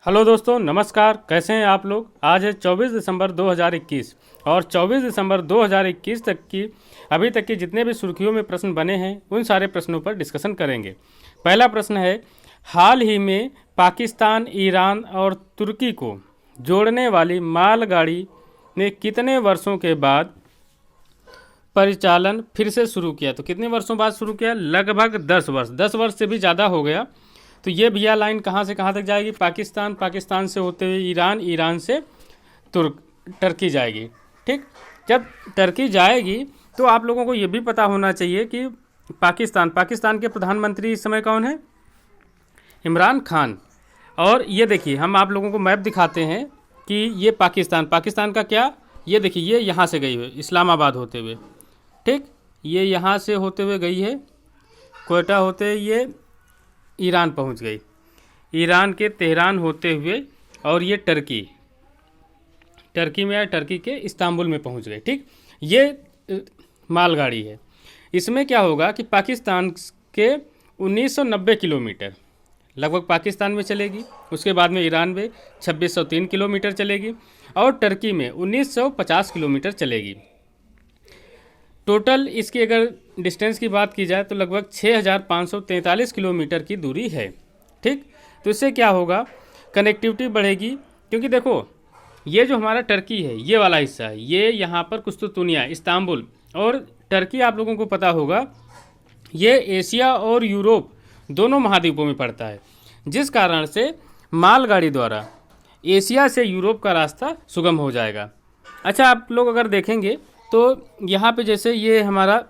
Hello दोस्तों, नमस्कार। कैसे हैं आप लोग। आज है 24 दिसंबर 2021 और 24 दिसंबर 2021 अभी तक के जितने भी सुर्खियों में प्रश्न बने हैं उन सारे प्रश्नों पर डिस्कशन करेंगे। पहला प्रश्न है, हाल ही में पाकिस्तान, ईरान और तुर्की को जोड़ने वाली मालगाड़ी ने कितने वर्षों के बाद परिचालन फिर से शुरू किया? तो कितने वर्षों बाद शुरू किया? लगभग 10 वर्ष। 10 वर्ष से भी ज़्यादा हो गया। तो ये भैया लाइन कहाँ से कहाँ तक जाएगी? पाकिस्तान, पाकिस्तान से होते हुए ईरान, ईरान से टर्की जाएगी। ठीक, जब टर्की जाएगी तो आप लोगों को ये भी पता होना चाहिए कि पाकिस्तान के प्रधानमंत्री इस समय कौन है? इमरान खान। और ये देखिए, हम आप लोगों को मैप दिखाते हैं कि ये पाकिस्तान का क्या, ये देखिए, ये यहाँ से गई हुई इस्लामाबाद होते हुए। ठीक, ये यहाँ से होते हुए गई है, क्वेटा होते हुए ये ईरान पहुंच गई, ईरान के तेहरान होते हुए, और ये टर्की में या टर्की के इस्तांबुल में पहुंच गई। ठीक, ये मालगाड़ी है। इसमें क्या होगा कि पाकिस्तान के 1990 किलोमीटर लगभग पाकिस्तान में चलेगी, उसके बाद में ईरान में 2603 किलोमीटर चलेगी और टर्की में 1950 किलोमीटर चलेगी। टोटल इसकी अगर डिस्टेंस की बात की जाए तो लगभग 6543 किलोमीटर की दूरी है। ठीक, तो इससे क्या होगा, कनेक्टिविटी बढ़ेगी। क्योंकि देखो, ये जो हमारा टर्की है, ये वाला हिस्सा है, ये यहाँ पर कुस्तुतुनिया, इस्तांबुल और टर्की, आप लोगों को पता होगा ये एशिया और यूरोप दोनों महाद्वीपों में पड़ता है, जिस कारण से मालगाड़ी द्वारा एशिया से यूरोप का रास्ता सुगम हो जाएगा। अच्छा, आप लोग अगर देखेंगे तो यहाँ पे जैसे ये हमारा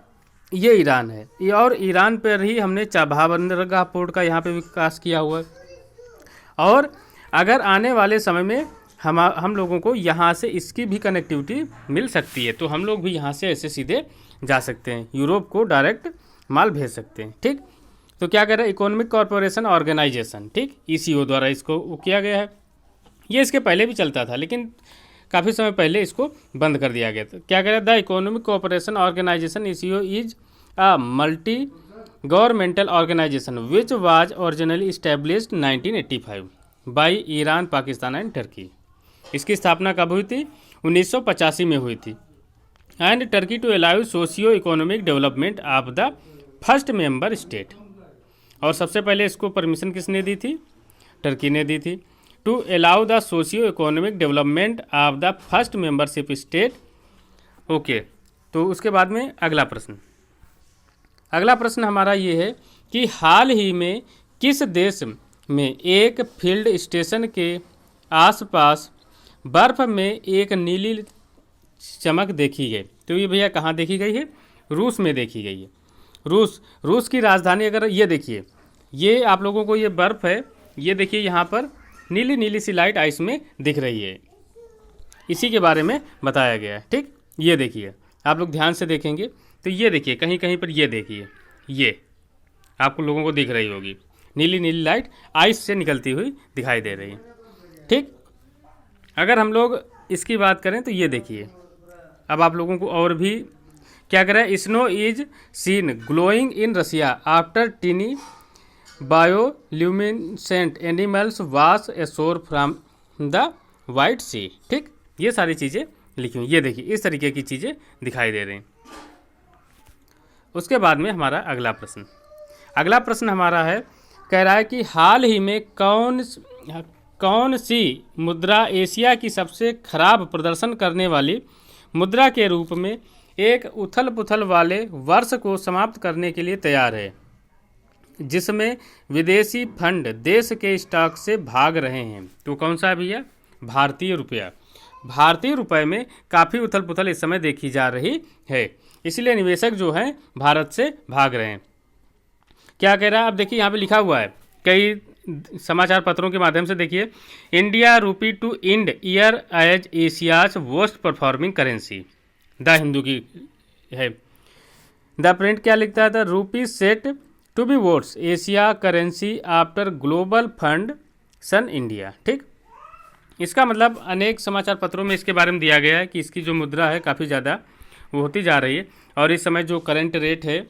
ये ईरान है, ये और ईरान पर ही हमने चाबहार बंदरगाह पोर्ट का यहाँ पे विकास किया हुआ है। और अगर आने वाले समय में हम लोगों को यहाँ से इसकी भी कनेक्टिविटी मिल सकती है, तो हम लोग भी यहाँ से ऐसे सीधे जा सकते हैं, यूरोप को डायरेक्ट माल भेज सकते हैं। ठीक, तो क्या कह रहा है, इकोनॉमिक कॉरपोरेशन ऑर्गेनाइजेशन, ठीक, ईसीओ द्वारा इसको किया गया है। ये इसके पहले भी चलता था, लेकिन काफ़ी समय पहले इसको बंद कर दिया गया था। क्या कह रहा है, the economic cooperation organisation ECO is a multi governmental organisation which was originally established 1985 by Iran, Pakistan and Turkey. इसकी स्थापना कब हुई थी? 1985 में हुई थी। And Turkey to allow socio economic development of the first member state. और सबसे पहले इसको परमिशन किसने दी थी? टर्की ने दी थी। To allow the socio economic development of the first membership state. Okay, तो उसके बाद में अगला प्रश्न हमारा ये है कि हाल ही में किस देश में एक फील्ड स्टेशन के आसपास बर्फ में एक नीली चमक देखी गई? तो ये भैया कहाँ देखी गई है? रूस में देखी गई है। रूस की राजधानी, अगर ये देखिए, ये आप लोगों को ये बर्फ है, ये देखिए यहाँ पर नीली नीली सी लाइट आइस में दिख रही है, इसी के बारे में बताया गया है। ठीक, ये देखिए, आप लोग ध्यान से देखेंगे तो ये देखिए, कहीं कहीं पर ये देखिए, ये आपको लोगों को दिख रही होगी, नीली नीली लाइट आइस से निकलती हुई दिखाई दे रही है। ठीक, अगर हम लोग इसकी बात करें तो ये देखिए, अब आप लोगों को और भी क्या करें, snow is seen glowing in Russia after tiny bioluminescent animals wash ashore from the White Sea. ठीक, ये सारी चीज़ें लिखी हुई, ये देखिए, इस तरीके की चीज़ें दिखाई दे रही हैं। उसके बाद में हमारा अगला प्रश्न हमारा है, कह रहा है कि हाल ही में कौन सी मुद्रा एशिया की सबसे खराब प्रदर्शन करने वाली मुद्रा के रूप में एक उथल पुथल वाले वर्ष को समाप्त करने के लिए तैयार है, जिसमें विदेशी फंड देश के स्टॉक से भाग रहे हैं? तो कौन सा है भैया? भारतीय रुपया। भारतीय रुपये में काफ़ी उथल पुथल इस समय देखी जा रही है, इसलिए निवेशक जो हैं भारत से भाग रहे हैं। क्या कह रहा है, अब देखिए यहाँ पे लिखा हुआ है, कई समाचार पत्रों के माध्यम से देखिए, India rupee to end year as Asia's worst performing currency. The Hindu की है। द प्रिंट क्या लिखता है, the rupee set to be वोट्स Asia currency after global fund shun India. ठीक, इसका मतलब अनेक समाचार पत्रों में इसके बारे में दिया गया है कि इसकी जो मुद्रा है काफ़ी ज़्यादा वो होती जा रही है, और इस समय जो करंट रेट है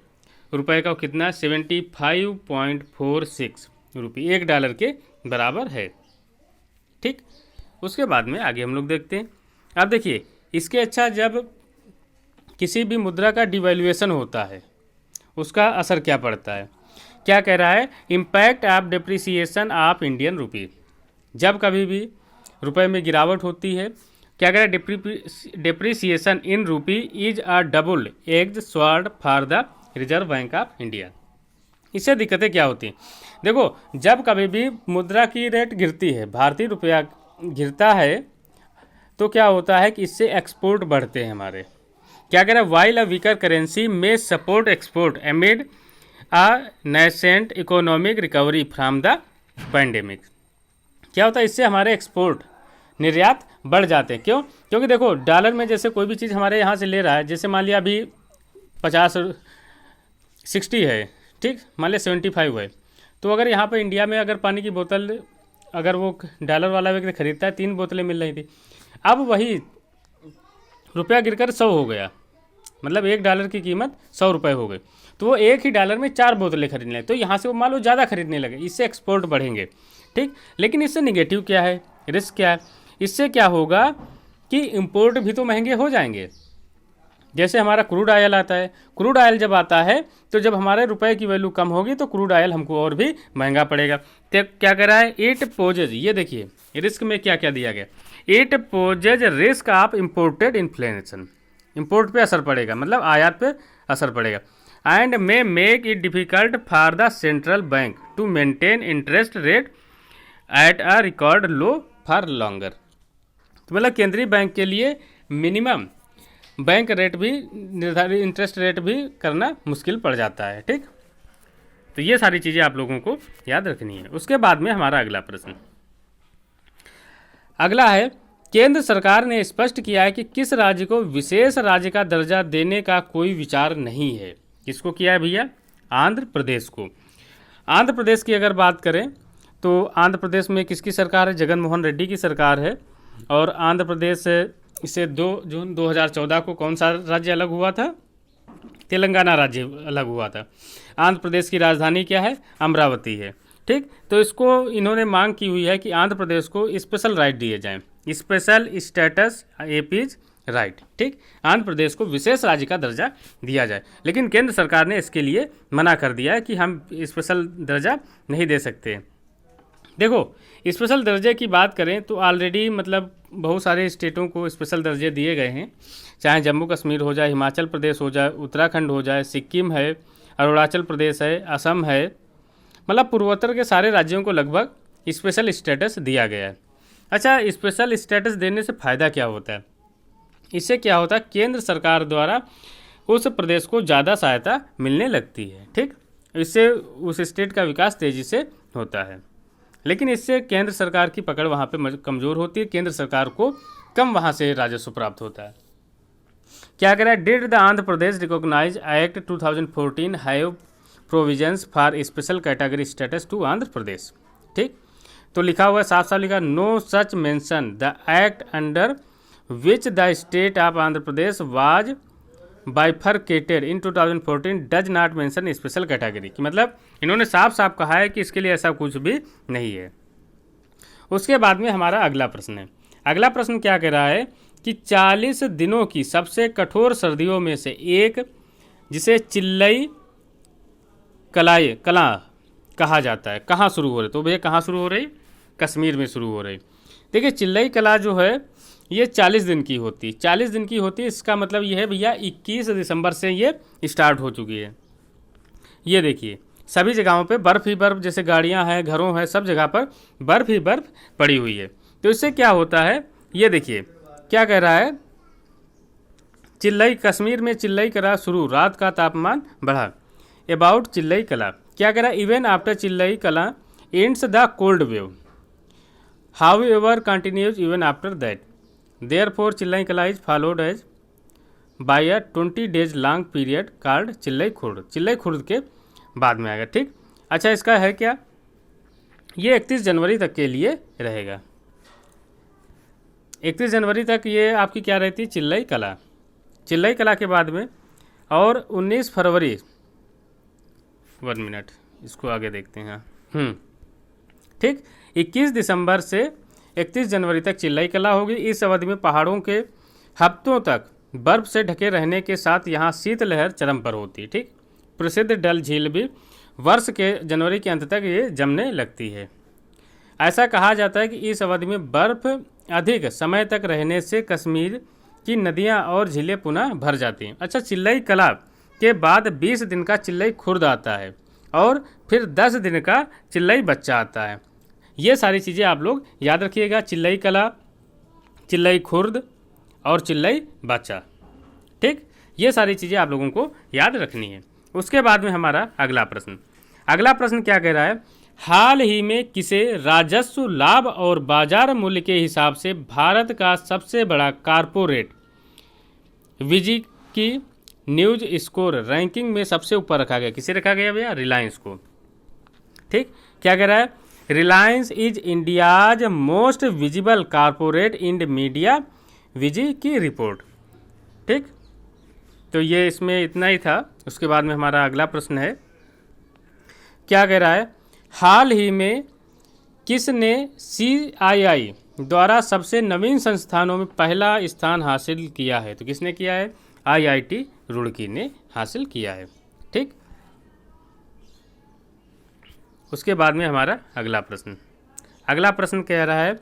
रुपए का, कितना 75.46 रुपये $1 के बराबर है। ठीक, उसके बाद में आगे हम लोग देखते हैं। अब देखिए इसके अच्छा, जब किसी भी मुद्रा का डिवैल्यूएशन होता है उसका असर क्या पड़ता है, क्या कह रहा है, impact of depreciation of Indian rupee. जब कभी भी रुपए में गिरावट होती है, क्या कह रहा है, डिप्रिसिएशन इन रूपी is a double edged sword for the reserve bank of India. इससे दिक्कतें क्या होती हैं, देखो जब कभी भी मुद्रा की रेट गिरती है, भारतीय रुपया गिरता है, तो क्या होता है कि इससे एक्सपोर्ट बढ़ते हैं हमारे। क्या कह रहा है, वाइल अ वीकर करेंसी में support export एमिड a nascent economic recovery from the pandemic. क्या होता है, इससे हमारे एक्सपोर्ट निर्यात बढ़ जाते हैं। क्यों? क्योंकि देखो डॉलर में जैसे कोई भी चीज़ हमारे यहाँ से ले रहा है, जैसे मान लिया अभी 60 है, ठीक, मान लिया 75 है, तो अगर यहाँ पर इंडिया में अगर पानी की बोतल अगर वो डॉलर वाला व्यक्ति खरीदता है, 3 बोतलें मिल रही थी, अब वही रुपया गिरकर 100 हो गया, मतलब $1 की कीमत 100 रुपये हो गई, तो वो एक ही डॉलर में 4 बोतलें खरीदने लगे, तो यहाँ से वो मान लो ज़्यादा खरीदने लगे, इससे एक्सपोर्ट बढ़ेंगे, ठीक। लेकिन इससे निगेटिव क्या है, रिस्क क्या है, इससे क्या होगा कि इंपोर्ट भी तो महंगे हो जाएंगे। जैसे हमारा क्रूड ऑयल आता है, क्रूड ऑयल जब आता है तो जब हमारे रुपए की वैल्यू कम होगी तो क्रूड ऑयल हमको और भी महंगा पड़ेगा। तो क्या कर रहा है, इट पोजेज, ये देखिए रिस्क में क्या क्या दिया गया, it poses risk of imported inflation, import पे असर पड़ेगा, मतलब आयात पे असर पड़ेगा, and may make it difficult for the central bank to maintain interest rate at a record low for longer. तो मतलब केंद्रीय बैंक के लिए मिनिमम बैंक रेट भी निर्धारित, इंटरेस्ट रेट भी करना मुश्किल पड़ जाता है, ठीक। तो ये सारी चीज़ें आप लोगों को याद रखनी है। उसके बाद में हमारा अगला प्रश्न, अगला है, केंद्र सरकार ने स्पष्ट किया है कि किस राज्य को विशेष राज्य का दर्जा देने का कोई विचार नहीं है। किसको किया है भैया, आंध्र प्रदेश को। आंध्र प्रदेश की अगर बात करें तो आंध्र प्रदेश में किसकी सरकार है, जगन मोहन रेड्डी की सरकार है, और आंध्र प्रदेश इसे 2 जून 2014 को कौन सा राज्य अलग हुआ था, तेलंगाना राज्य अलग हुआ था। आंध्र प्रदेश की राजधानी क्या है, अमरावती है, ठीक। तो इसको इन्होंने मांग की हुई है कि आंध्र प्रदेश को स्पेशल राइट दिए जाएं, स्पेशल स्टेटस एपीज राइट, ठीक। आंध्र प्रदेश को विशेष राज्य का दर्जा दिया जाए, लेकिन केंद्र सरकार ने इसके लिए मना कर दिया है कि हम स्पेशल दर्जा नहीं दे सकते। देखो स्पेशल दर्जे की बात करें तो ऑलरेडी मतलब बहुत सारे स्टेटों को स्पेशल दर्जे दिए गए हैं, चाहे जम्मू कश्मीर हो जाए, हिमाचल प्रदेश हो जाए, उत्तराखंड हो जाए, सिक्किम है, अरुणाचल प्रदेश है, असम है, मतलब पूर्वोत्तर के सारे राज्यों को लगभग स्पेशल स्टेटस दिया गया है। अच्छा, स्पेशल स्टेटस देने से फ़ायदा क्या होता है, इससे क्या होता है, केंद्र सरकार द्वारा उस प्रदेश को ज़्यादा सहायता मिलने लगती है, ठीक। इससे उस स्टेट का विकास तेज़ी से होता है, लेकिन इससे केंद्र सरकार की पकड़ वहाँ पे कमज़ोर होती है, केंद्र सरकार को कम वहाँ से राजस्व प्राप्त होता है। क्या कह रहा है, did the Andhra Pradesh recognise act 2014 have provisions for special category status to Andhra Pradesh, ठीक। तो लिखा हुआ है, साफ साफ लिखा, no such mention the act under which the state of Andhra Pradesh was bifurcated in 2014 does not mention special category, कि मतलब इन्होंने साफ साफ कहा है कि इसके लिए ऐसा कुछ भी नहीं है। उसके बाद में हमारा अगला प्रश्न है, अगला प्रश्न क्या कह रहा है कि 40 दिनों की सबसे कठोर सर्दियों में से एक, जिसे चिल्लई कला कहा जाता है, कहाँ शुरू हो रही, तो भैया कहाँ शुरू हो रही, कश्मीर में शुरू हो रही। देखिए चिल्लई कला जो है ये 40 दिन की होती, 40 दिन की होती है, इसका मतलब ये है भैया 21 दिसंबर से ये स्टार्ट हो चुकी है। ये देखिए सभी जगहों पे बर्फ़ ही बर्फ़, जैसे गाड़ियां हैं, घरों हैं, सब जगह पर बर्फ़ ही बर्फ़ पड़ी हुई है। तो इससे क्या होता है, ये देखिए क्या कह रहा है, चिल्लई, कश्मीर में चिल्लई कला शुरू, रात का तापमान बढ़ा। अबाउट चिल्लई कला क्या कह रहा है, even after Chillai Kalan ends the cold wave, however continues even after that, therefore Chillai Kalan is followed as by a 20 days long period called Chillai Khurd, Chillai Khurd के बाद में आएगा, ठीक। अच्छा, इसका है क्या, ये 31 जनवरी तक के लिए रहेगा, 31 जनवरी तक ये आपकी क्या रहती है, चिल्लई कला। चिल्लई कला के बाद में और 19 फरवरी, 1 मिनट इसको आगे देखते हैं, ठीक, 21 दिसंबर से 31 जनवरी तक चिल्लई कला होगी। इस अवधि में पहाड़ों के हफ्तों तक बर्फ से ढके रहने के साथ यहाँ शीतलहर चरम पर होती है। ठीक, प्रसिद्ध डल झील भी वर्ष के जनवरी के अंत तक ये जमने लगती है। ऐसा कहा जाता है कि इस अवधि में बर्फ अधिक समय तक रहने से कश्मीर की नदियाँ और झीलें पुनः भर जाती हैं। अच्छा, चिल्लई कला के बाद 20 दिन का चिल्लई खुर्द आता है और फिर 10 दिन का चिल्लई बच्चा आता है। ये सारी चीज़ें आप लोग याद रखिएगा, चिल्लई कला, चिल्लई खुर्द और चिल्लई बच्चा। ठीक, ये सारी चीज़ें आप लोगों को याद रखनी है। उसके बाद में हमारा अगला प्रश्न क्या कह रहा है, हाल ही में किसे राजस्व लाभ और बाजार मूल्य के हिसाब से भारत का सबसे बड़ा कारपोरेट विजी की न्यूज स्कोर रैंकिंग में सबसे ऊपर रखा गया? किसे रखा गया भैया? रिलायंस को। ठीक, क्या कह रहा है, Reliance is India's most visible corporate in media विजी की रिपोर्ट। ठीक, तो ये इसमें इतना ही था। उसके बाद में हमारा अगला प्रश्न है, क्या कह रहा है, हाल ही में किसने CII द्वारा सबसे नवीन संस्थानों में पहला स्थान हासिल किया है? तो किसने किया है? IIT रुड़की ने हासिल किया है। ठीक, उसके बाद में हमारा अगला प्रश्न कह रहा है,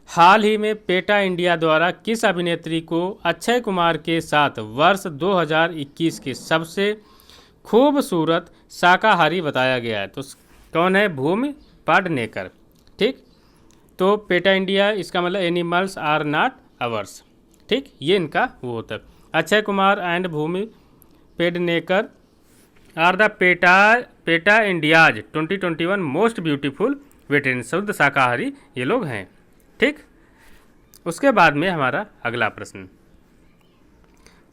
हाल ही में पेटा इंडिया द्वारा किस अभिनेत्री को अक्षय कुमार के साथ वर्ष 2021 के सबसे खूबसूरत शाकाहारी बताया गया है? तो कौन है? भूमि पेडनेकर। ठीक, तो पेटा इंडिया इसका मतलब एनिमल्स आर नॉट अवर्स। ठीक, ये इनका वो होता है। Akshay Kumar and Bhumi Pednekar are the PETA India's 2021 most beautiful vegetarian, शुद्ध शाकाहारी ये लोग हैं। ठीक, उसके बाद में हमारा अगला प्रश्न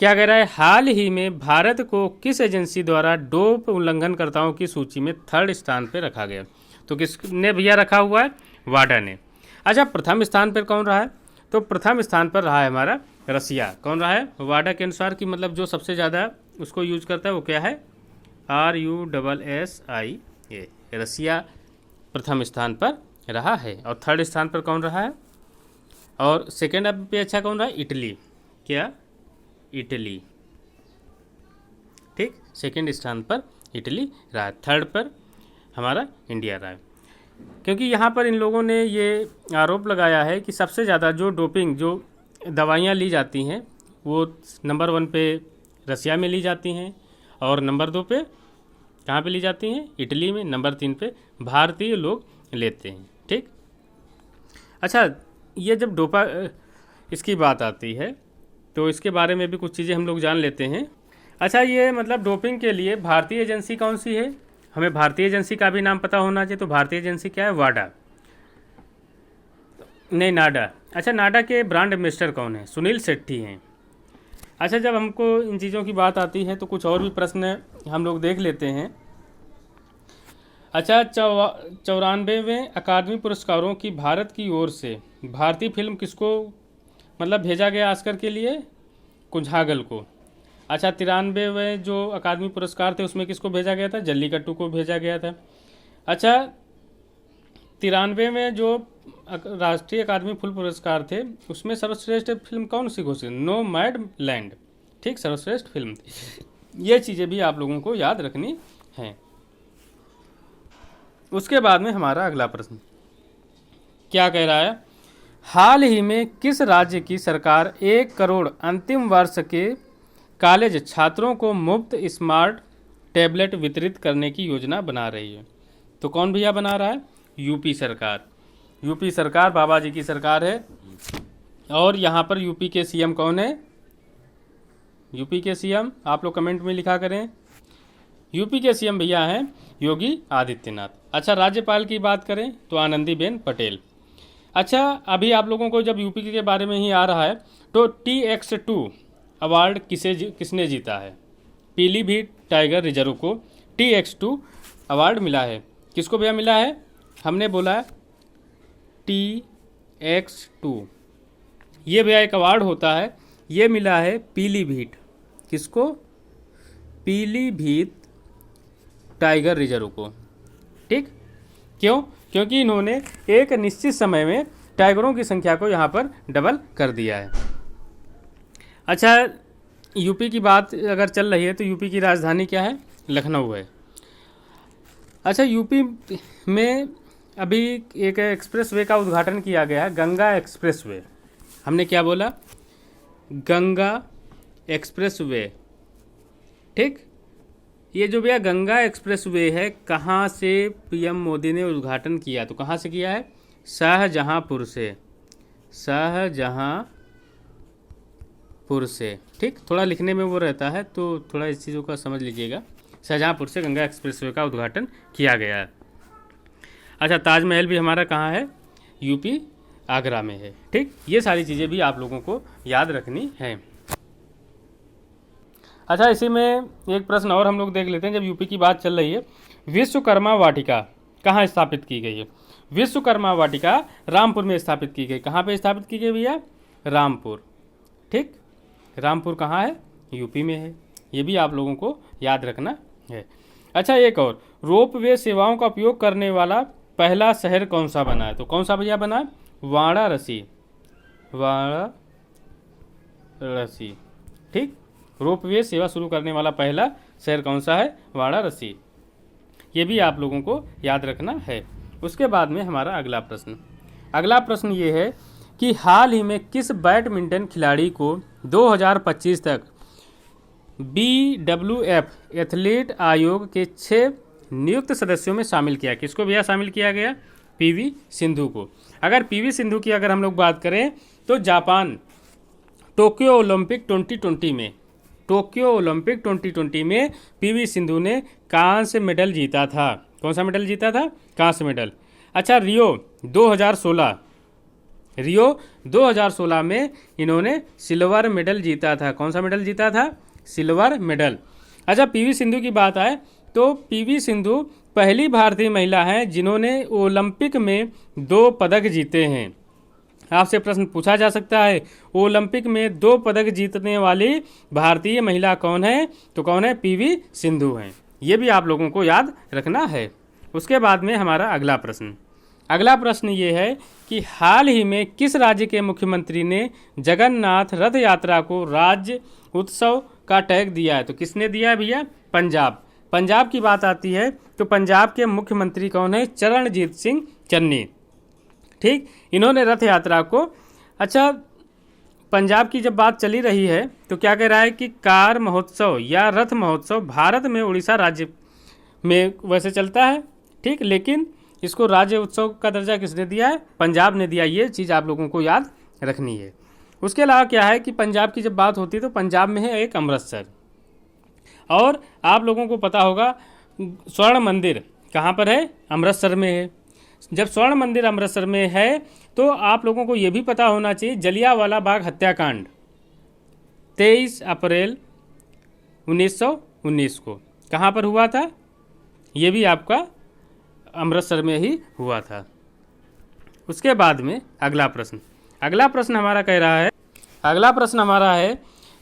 क्या कह रहा है, हाल ही में भारत को किस एजेंसी द्वारा डोप उल्लंघनकर्ताओं की सूची में 3rd स्थान पर रखा गया? तो किसने भैया रखा हुआ है? वाडा ने। अच्छा, प्रथम स्थान पर कौन रहा है? तो प्रथम स्थान पर रहा है हमारा रसिया। कौन रहा है? वाडा के अनुसार कि मतलब जो सबसे ज़्यादा उसको यूज करता है वो क्या है? RUSSIA, रसिया प्रथम स्थान पर रहा है। और 3rd स्थान पर कौन रहा है? और सेकेंड पे अच्छा कौन रहा है? इटली। क्या? इटली। ठीक, सेकेंड स्थान पर इटली रहा है, 3rd पर हमारा इंडिया रहा है। क्योंकि यहाँ पर इन लोगों ने ये आरोप लगाया है कि सबसे ज़्यादा जो डोपिंग जो दवाइयाँ ली जाती हैं वो नंबर 1 पे रसिया में ली जाती हैं और नंबर 2 पे कहाँ पे ली जाती हैं? इटली में। नंबर 3 पे भारतीय लोग लेते हैं। ठीक, अच्छा, ये जब इसकी बात आती है तो इसके बारे में भी कुछ चीज़ें हम लोग जान लेते हैं। अच्छा, ये मतलब डोपिंग के लिए भारतीय एजेंसी कौन सी है? हमें भारतीय एजेंसी का भी नाम पता होना चाहिए। तो भारतीय एजेंसी क्या है? वाडा, नहीं नाडा। अच्छा, नाडा के ब्रांड एम्बेसडर कौन है? सुनील शेट्टी हैं। अच्छा, जब हमको इन चीज़ों की बात आती है तो कुछ और भी प्रश्न हम लोग देख लेते हैं। अच्छा, 94वें अकादमी पुरस्कारों की भारत की ओर से भारतीय फिल्म किसको मतलब भेजा गया ऑस्कर के लिए? कुंझागल को। अच्छा, 93वें जो अकादमी पुरस्कार थे उसमें किसको भेजा गया था? जल्लीकट्टू को भेजा गया था। अच्छा, 93वें जो राष्ट्रीय अकादमी फिल्म पुरस्कार थे उसमें सर्वश्रेष्ठ फिल्म कौन सी घोषित? नोमैडलैंड। ठीक, सर्वश्रेष्ठ फिल्म थी। ये चीज़ें भी आप लोगों को याद रखनी हैं। उसके बाद में हमारा अगला प्रश्न क्या कह रहा है, हाल ही में किस राज्य की सरकार 1 करोड़ अंतिम वर्ष के कॉलेज छात्रों को मुफ्त स्मार्ट टैबलेट वितरित करने की योजना बना रही है? तो कौन भैया बना रहा है? यूपी सरकार। यूपी सरकार बाबा जी की सरकार है। और यहाँ पर यूपी के सीएम कौन है? यूपी के सीएम आप लोग कमेंट में लिखा करें। यूपी के सीएम भैया हैं योगी आदित्यनाथ। अच्छा, राज्यपाल की बात करें तो आनंदीबेन पटेल। अच्छा, अभी आप लोगों को जब यूपी के बारे में ही आ रहा है तो TX2 अवार्ड किसने जीता है? पीलीभीत टाइगर रिजर्व को TX2 अवार्ड मिला है। किसको भैया मिला है? हमने बोला TX2, ये भैया एक अवार्ड होता है, ये मिला है पीलीभीत। किसको? पीलीभीत टाइगर रिजर्व को। ठीक, क्यों? क्योंकि इन्होंने एक निश्चित समय में टाइगरों की संख्या को यहाँ पर डबल कर दिया है। अच्छा, यूपी की बात अगर चल रही है तो यूपी की राजधानी क्या है? लखनऊ है। अच्छा, यूपी में अभी एक एक्सप्रेसवे का उद्घाटन किया गया है, गंगा एक्सप्रेसवे। हमने क्या बोला? गंगा एक्सप्रेसवे। ठीक, ये जो भैया गंगा एक्सप्रेसवे है, कहाँ से पीएम मोदी ने उद्घाटन किया? तो कहाँ से किया है? शाहजहांपुर से। शाहजहांपुर से। ठीक, थोड़ा लिखने में वो रहता है तो थोड़ा इस चीज़ों का समझ लीजिएगा। शाहजहांपुर से गंगा एक्सप्रेसवे का उद्घाटन किया गया है। अच्छा, ताजमहल भी हमारा कहाँ है? यूपी, आगरा में है। ठीक, ये सारी चीज़ें भी आप लोगों को याद रखनी है। अच्छा, इसी में एक प्रश्न और हम लोग देख लेते हैं। जब यूपी की बात चल रही है, विश्वकर्मा वाटिका कहाँ स्थापित की गई है? विश्वकर्मा वाटिका रामपुर में स्थापित की गई। कहाँ पे स्थापित की गई भैया? रामपुर। ठीक, रामपुर कहाँ है? यूपी में है। ये भी आप लोगों को याद रखना है। अच्छा, एक और, रोपवे सेवाओं का उपयोग करने वाला पहला शहर कौन सा बना है? तो कौन सा भैया बना है? वाराणसी। वाराणसी। ठीक, रोपवे सेवा शुरू करने वाला पहला शहर कौन सा है? वाराणसी। ये भी आप लोगों को याद रखना है। उसके बाद में हमारा अगला प्रश्न ये है कि हाल ही में किस बैडमिंटन खिलाड़ी को 2025 तक BWF एथलीट आयोग के 6 नियुक्त सदस्यों में शामिल किया? किसको भैया शामिल किया गया? PV सिंधु को। अगर PV सिंधु की अगर हम लोग बात करें तो जापान टोक्यो ओलंपिक 2020 में PV सिंधु ने कांस्य मेडल जीता था। कौन सा मेडल जीता था? कांस्य मेडल। अच्छा, रियो 2016 में इन्होंने सिल्वर मेडल जीता था। कौन सा मेडल जीता था? Silver medal. अच्छा, PV सिंधु की बात आए तो PV सिंधु पहली भारतीय महिला हैं जिन्होंने ओलंपिक में 2 पदक जीते हैं। आपसे प्रश्न पूछा जा सकता है, ओलंपिक में 2 पदक जीतने वाली भारतीय महिला कौन है? तो कौन है? PV सिंधु हैं। ये भी आप लोगों को याद रखना है। उसके बाद में हमारा अगला प्रश्न ये है कि हाल ही में किस राज्य के मुख्यमंत्री ने जगन्नाथ रथ यात्रा को राज्य उत्सव का टैग दिया है? तो किसने दिया है भैया? पंजाब की बात आती है तो पंजाब के मुख्यमंत्री कौन है? चरणजीत सिंह चन्नी। ठीक, इन्होंने रथ यात्रा को, अच्छा, पंजाब की जब बात चली रही है तो क्या कह रहा है कि कार महोत्सव या रथ महोत्सव भारत में उड़ीसा राज्य में वैसे चलता है। ठीक, लेकिन इसको राज्य उत्सव का दर्जा किसने दिया है? पंजाब ने दिया। ये चीज़ आप लोगों को याद रखनी है। उसके अलावा क्या है कि पंजाब की जब बात होती है तो पंजाब में है एक अमृतसर, और आप लोगों को पता होगा स्वर्ण मंदिर कहाँ पर है? अमृतसर में है। जब स्वर्ण मंदिर अमृतसर में है तो आप लोगों को ये भी पता होना चाहिए जलियांवाला बाग हत्याकांड 23 अप्रैल 1919 को कहाँ पर हुआ था? ये भी आपका अमृतसर में ही हुआ था। उसके बाद में अगला प्रश्न हमारा है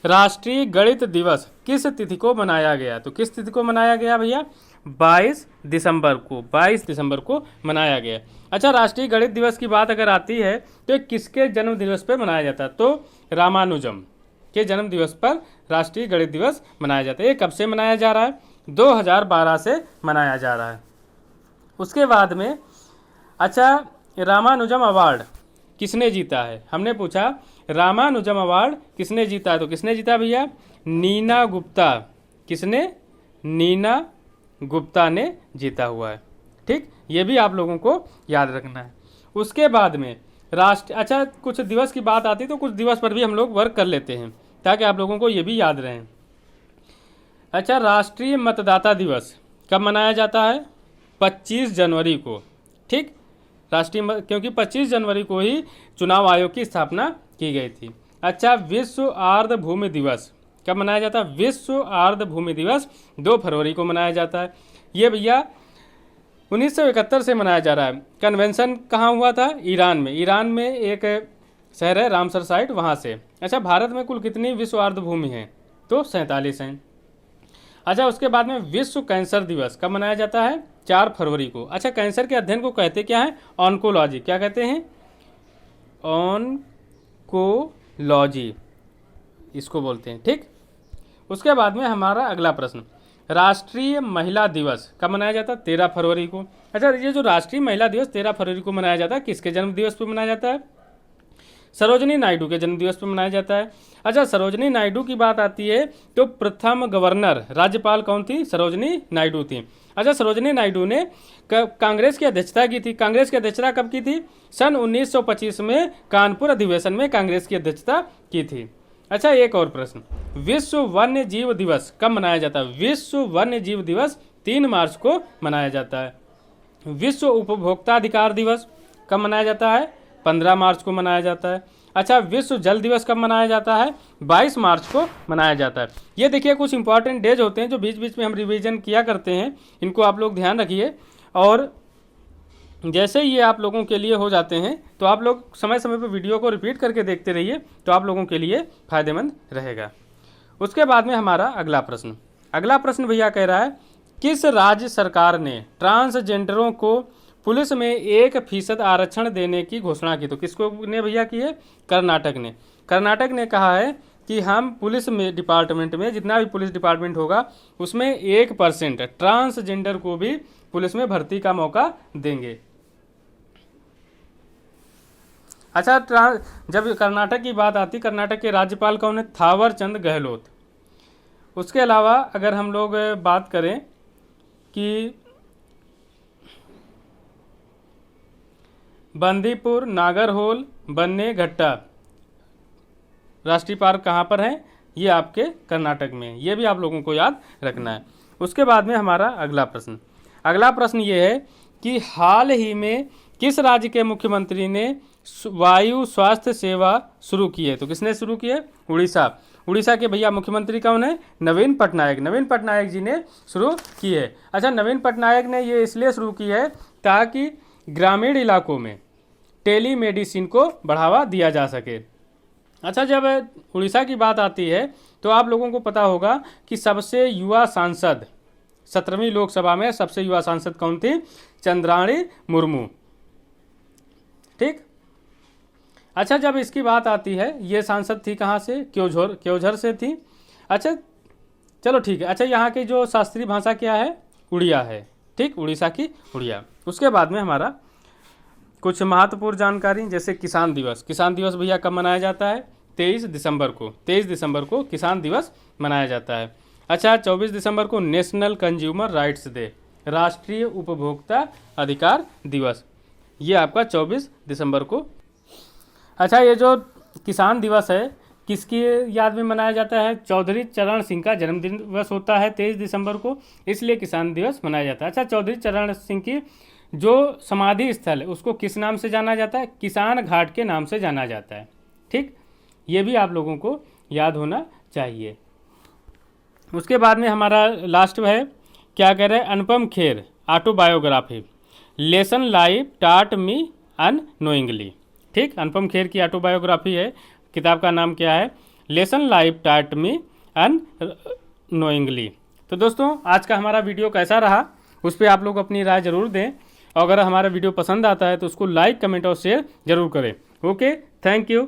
राष्ट्रीय गणित दिवस किस तिथि को मनाया गया? तो किस तिथि को मनाया गया भैया? 22 दिसंबर को मनाया गया। अच्छा, राष्ट्रीय गणित दिवस की बात अगर आती है तो किसके जन्म दिवस पर मनाया जाता है? तो रामानुजम के जन्म दिवस पर राष्ट्रीय गणित दिवस मनाया जाता है। ये कब से मनाया जा रहा है? 2012 से मनाया जा रहा है। उसके बाद में, अच्छा, रामानुजम अवार्ड किसने जीता है? हमने पूछा रामानुजम अवार्ड किसने जीता है? तो किसने जीता भैया? नीना गुप्ता। किसने? नीना गुप्ता ने जीता हुआ है। ठीक, ये भी आप लोगों को याद रखना है। उसके बाद में अच्छा, कुछ दिवस की बात आती है तो कुछ दिवस पर भी हम लोग वर्क कर लेते हैं ताकि आप लोगों को ये भी याद रहे। अच्छा, राष्ट्रीय मतदाता दिवस कब मनाया जाता है? 25 जनवरी को। ठीक, क्योंकि 25 जनवरी को ही चुनाव आयोग की स्थापना की गई थी। अच्छा, विश्व आर्द्र भूमि दिवस कब मनाया जाता है? विश्व आर्द्र भूमि दिवस 2 फरवरी को मनाया जाता है। ये भैया 1971 से मनाया जा रहा है। कन्वेंशन कहाँ हुआ था? ईरान में एक शहर है रामसर साइट, वहाँ से। अच्छा, भारत में कुल कितनी विश्व आर्द्र भूमि है? तो 47 हैं। अच्छा, उसके बाद में विश्व कैंसर दिवस कब मनाया जाता है? 4 फरवरी को। अच्छा, कैंसर के अध्ययन को कहते क्या है? ऑन्कोलॉजी। क्या कहते हैं? ऑनकोलॉजी इसको बोलते हैं। ठीक, उसके बाद में हमारा अगला प्रश्न, राष्ट्रीय महिला दिवस कब मनाया जाता है? 13 फरवरी को। अच्छा, ये जो राष्ट्रीय महिला दिवस 13 फरवरी को मनाया जाता है, किसके जन्म दिवस पर मनाया जाता है? सरोजिनी नायडू के जन्म दिवस पर मनाया जाता है। अच्छा, सरोजिनी नायडू की बात आती है तो प्रथम गवर्नर राज्यपाल कौन थी? सरोजिनी नायडू थी। अच्छा, सरोजिनी नायडू ने कांग्रेस की अध्यक्षता की थी। कांग्रेस की अध्यक्षता कब की थी? सन 1925 में कानपुर अधिवेशन में कांग्रेस की अध्यक्षता की थी। अच्छा, एक और प्रश्न, विश्व वन्य जीव दिवस कब मनाया जाता है? विश्व वन्य जीव दिवस 3 मार्च को मनाया जाता है। विश्व उपभोक्ता अधिकार दिवस कब मनाया जाता है? 15 मार्च को मनाया जाता है। अच्छा, विश्व जल दिवस कब मनाया जाता है? 22 मार्च को मनाया जाता है। ये देखिए कुछ इंपॉर्टेंट डेज होते हैं जो बीच बीच में हम रिवीजन किया करते हैं, इनको आप लोग ध्यान रखिए, और जैसे ये आप लोगों के लिए हो जाते हैं तो आप लोग समय समय पर वीडियो को रिपीट करके देखते रहिए, तो आप लोगों के लिए फायदेमंद रहेगा। उसके बाद में हमारा अगला प्रश्न भैया कह रहा है, किस राज्य सरकार ने ट्रांसजेंडरों को पुलिस में 1% आरक्षण देने की घोषणा की? तो किसको ने भैया की है? कर्नाटक ने। कर्नाटक ने कहा है कि हम पुलिस में डिपार्टमेंट में, जितना भी पुलिस डिपार्टमेंट होगा उसमें 1% ट्रांसजेंडर को भी पुलिस में भर्ती का मौका देंगे। अच्छा, जब कर्नाटक की बात आती, कर्नाटक के राज्यपाल कौन है? थावर चंद गहलोत। उसके अलावा अगर हम लोग बात करें कि बंदीपुर, नागरहोल, बन्नेघट्टा राष्ट्रीय पार्क कहाँ पर है? ये आपके कर्नाटक में, ये भी आप लोगों को याद रखना है। उसके बाद में हमारा अगला प्रश्न ये है कि हाल ही में किस राज्य के मुख्यमंत्री ने वायु स्वास्थ्य सेवा शुरू की है? तो किसने शुरू की है? उड़ीसा। उड़ीसा के भैया मुख्यमंत्री कौन है? नवीन पटनायक। नवीन पटनायक जी ने शुरू की है। अच्छा, नवीन पटनायक ने ये इसलिए शुरू की है ताकि ग्रामीण इलाकों में टेलीमेडिसिन को बढ़ावा दिया जा सके। अच्छा, जब उड़ीसा की बात आती है तो आप लोगों को पता होगा कि सबसे युवा सांसद 17वीं लोकसभा में सबसे युवा सांसद कौन थी? चंद्राणी मुर्मू। ठीक। अच्छा, जब इसकी बात आती है, ये सांसद थी कहाँ से? क्योंझर से थी। अच्छा, चलो ठीक है। अच्छा, यहाँ की जो शास्त्रीय भाषा क्या है? उड़िया है। ठीक, उड़ीसा की उड़िया। उसके बाद में हमारा कुछ महत्वपूर्ण जानकारी, जैसे किसान दिवस भैया कब मनाया जाता है? 23 दिसंबर को किसान दिवस मनाया जाता है। अच्छा, 24 दिसंबर को नेशनल कंज्यूमर राइट्स डे, राष्ट्रीय उपभोक्ता अधिकार दिवस, ये आपका 24 दिसंबर को। अच्छा, ये जो किसान दिवस है किसकी याद में मनाया जाता है? चौधरी चरण सिंह का जन्मदिन दिवस होता है 23 दिसंबर को, इसलिए किसान दिवस मनाया जाता है। अच्छा, चौधरी चरण सिंह की जो समाधि स्थल है उसको किस नाम से जाना जाता है? किसान घाट के नाम से जाना जाता है। ठीक, ये भी आप लोगों को याद होना चाहिए। उसके बाद में हमारा लास्ट है, क्या कह रहे हैं? Anupam Kher autobiography, lesson life टाट मी अननोइंगली। ठीक, अनुपम खेर की ऑटोबायोग्राफी है, किताब का नाम क्या है? लेसन लाइफ टाट मी अननोइंगली। तो दोस्तों, आज का हमारा वीडियो कैसा रहा उस पर आप लोग अपनी राय जरूर दें, और अगर हमारा वीडियो पसंद आता है तो उसको लाइक, कमेंट और शेयर जरूर करें। Okay, thank you.